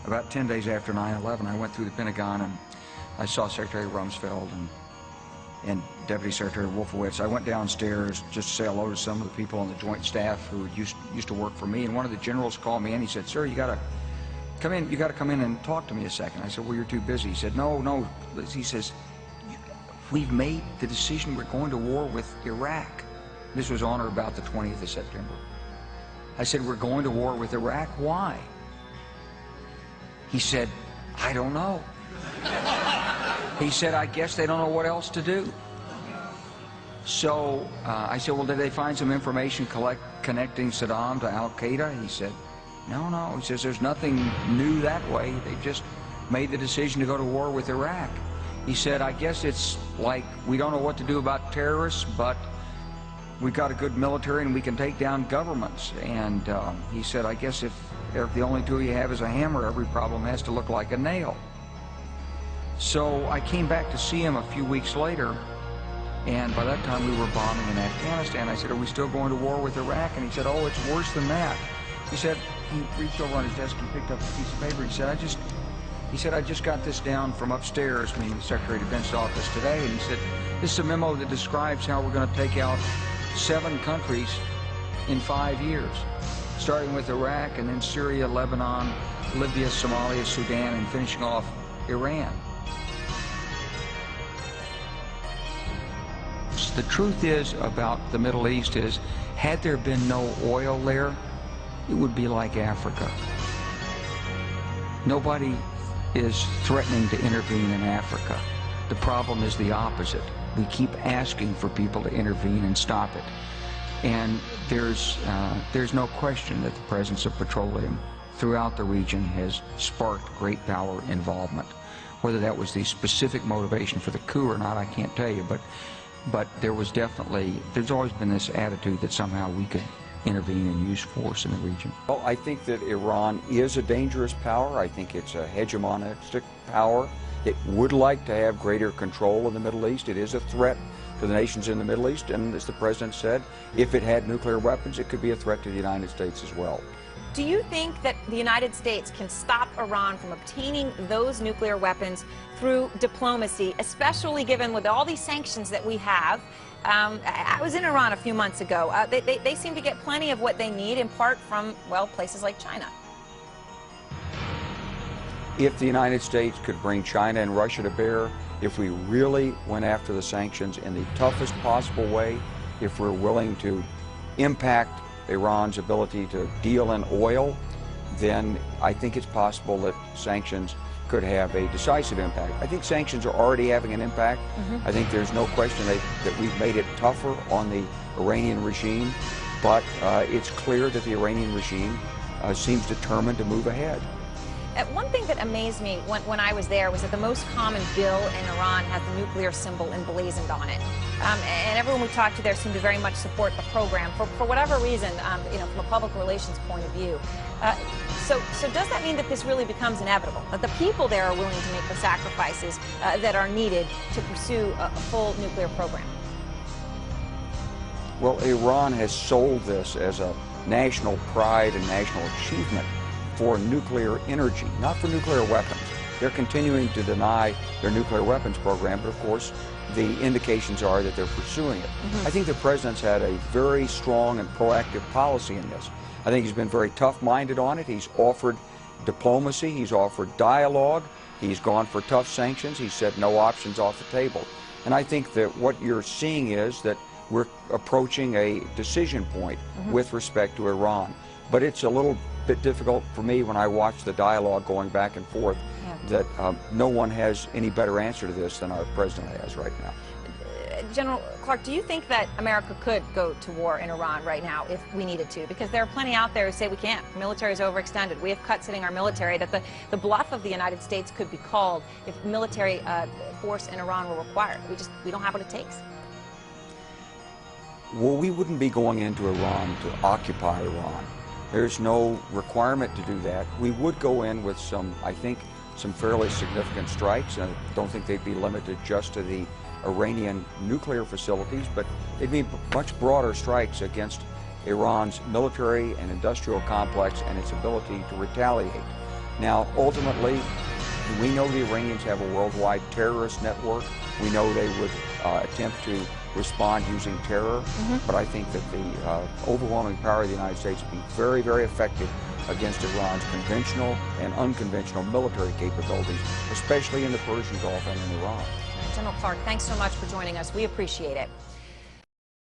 About 10 days after 9/11, I went through the Pentagon and I saw Secretary Rumsfeld and Deputy Secretary Wolfowitz. I went downstairs just to say hello to some of the people on the Joint Staff who used to work for me, and one of the generals called me in. He said, "Sir, you gotta come in. You gotta come in and talk to me a second." I said, "Well, you're too busy." He said, "No." He says, "We've made the decision. We're going to war with Iraq." This was on or about the 20th of September. I said, "We're going to war with Iraq. Why?" He said, "I don't know." He said, "I guess they don't know what else to do." So I said, "Well, did they find some information connecting Saddam to Al-Qaeda?" He said, No. He says, "There's nothing new that way. They just made the decision to go to war with Iraq." He said, "I guess it's like we don't know what to do about terrorists, but we've got a good military and we can take down governments." And he said, "I guess if the only tool you have is a hammer, every problem has to look like a nail." So I came back to see him a few weeks later, and by that time we were bombing in Afghanistan. I said, "Are we still going to war with Iraq?" And he said, "Oh, it's worse than that." He said, he reached over on his desk and picked up a piece of paper. He said, I just got this down from upstairs," meaning the Secretary of Defense office today, and he said, "This is a memo that describes how we're going to take out 7 countries in 5 years, starting with Iraq and then Syria, Lebanon, Libya, Somalia, Sudan, and finishing off Iran." The truth is about the Middle East is, had there been no oil there, it would be like Africa. Nobody is threatening to intervene in Africa. The problem is the opposite. We keep asking for people to intervene and stop it. And there's no question that the presence of petroleum throughout the region has sparked great power involvement. Whether that was the specific motivation for the coup or not, I can't tell you, but there's always been this attitude that somehow we could intervene and use force in the region. Well, I think that Iran is a dangerous power. I think it's a hegemonistic power. It would like to have greater control in the Middle East. It is a threat to the nations in the Middle East, and as the President said, if it had nuclear weapons, it could be a threat to the United States as well. Do you think that the United States can stop Iran from obtaining those nuclear weapons through diplomacy, especially given with all these sanctions that we have? I was in Iran a few months ago. They seem to get plenty of what they need, in part from, well, places like China. If the United States could bring China and Russia to bear, if we really went after the sanctions in the toughest possible way, if we're willing to impact Iran's ability to deal in oil, then I think it's possible that sanctions could have a decisive impact. I think sanctions are already having an impact. I think there's no question that we've made it tougher on the Iranian regime, but it's clear that the Iranian regime seems determined to move ahead. One thing that amazed me when I was there was that the most common bill in Iran has the nuclear symbol emblazoned on it. And everyone we talked to there seemed to very much support the program for whatever reason, from a public relations point of view. So does that mean that this really becomes inevitable, that the people there are willing to make the sacrifices that are needed to pursue a full nuclear program? Well, Iran has sold this as a national pride and national achievement for nuclear energy, not for nuclear weapons. They're continuing to deny their nuclear weapons program, but of course the indications are that they're pursuing it. I think the President's had a very strong and proactive policy in this. I think he's been very tough-minded on it. He's offered diplomacy, he's offered dialogue, he's gone for tough sanctions, he said no options off the table. And I think that what you're seeing is that we're approaching a decision point with respect to Iran. But it's a little bit difficult for me when I watch the dialogue going back and forth that no one has any better answer to this than our President has right now. General Clark, do you think that America could go to war in Iran right now if we needed to? Because there are plenty out there who say we can't. Our military is overextended. We have cuts hitting our military, that the bluff of the United States could be called if military force in Iran were required. We don't have what it takes. Well, we wouldn't be going into Iran to occupy Iran. There's no requirement to do that. We would go in with I think, some fairly significant strikes. I don't think they'd be limited just to the Iranian nuclear facilities, but they'd be much broader strikes against Iran's military and industrial complex and its ability to retaliate. Now, ultimately, we know the Iranians have a worldwide terrorist network. We know they would attempt to respond using terror, but I think that the overwhelming power of the United States would be very, very effective against Iran's conventional and unconventional military capabilities, especially in the Persian Gulf and in Iran. General Clark, thanks so much for joining us. We appreciate it.